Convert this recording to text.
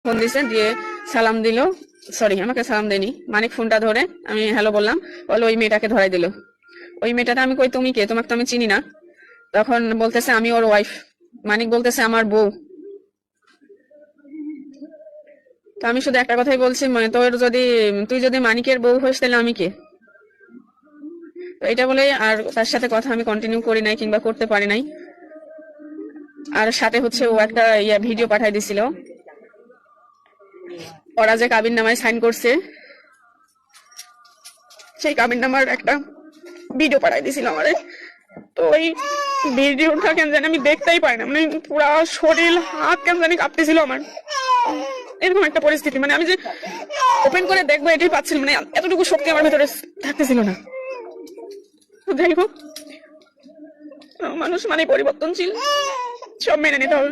Phone দিছে, দিয়ে সালাম দিল, সরি আমাকে সালাম দেয়নি, মানিক ফোনটা ধরে আমি হ্যালো বললাম, বলে ওই মেয়েটাকে ধরাই দিল। ওই মেয়েটাটা আমি কই তুমি কে, তোমাকে তো আমি চিনি না। তখন বলতেছে আমি ওর ওয়াইফ। মানিক বলতেছে আমার বউ। তো আমি শুধু একটা কথাই বলছি, মানে তুই যদি মানিকের বউ হোস তাহলে আমি কে? তো এটা বলে আর তার সাথে কথা আমি কন্টিনিউ করি নাই কিংবা করতে পারি নাই। আর সাথে হচ্ছে ও একটা ভিডিও পাঠাই দিছিল, ওরা যে কাবিন নামায় সাইন করছে সেই কাবিন নামার একটা ভিডিও পাঠাই দিছিল আমারে। তো ওই ভিডিওটা কেন জানি আমি দেখতেই পাই না, মানে পুরা শরীর হাত কেন জানি কাঁপতেছিল আমার, এরকম একটা পরিস্থিতি। মানে আমি যে ওপেন করে দেখবো এটাই পাচ্ছিল, মানে এতটুকু শক্তি আমার ভেতরে থাকতেছিল না। যাই হোক, মানুষ মানে পরিবর্তনশীল, সব মেনে নিতে হবে।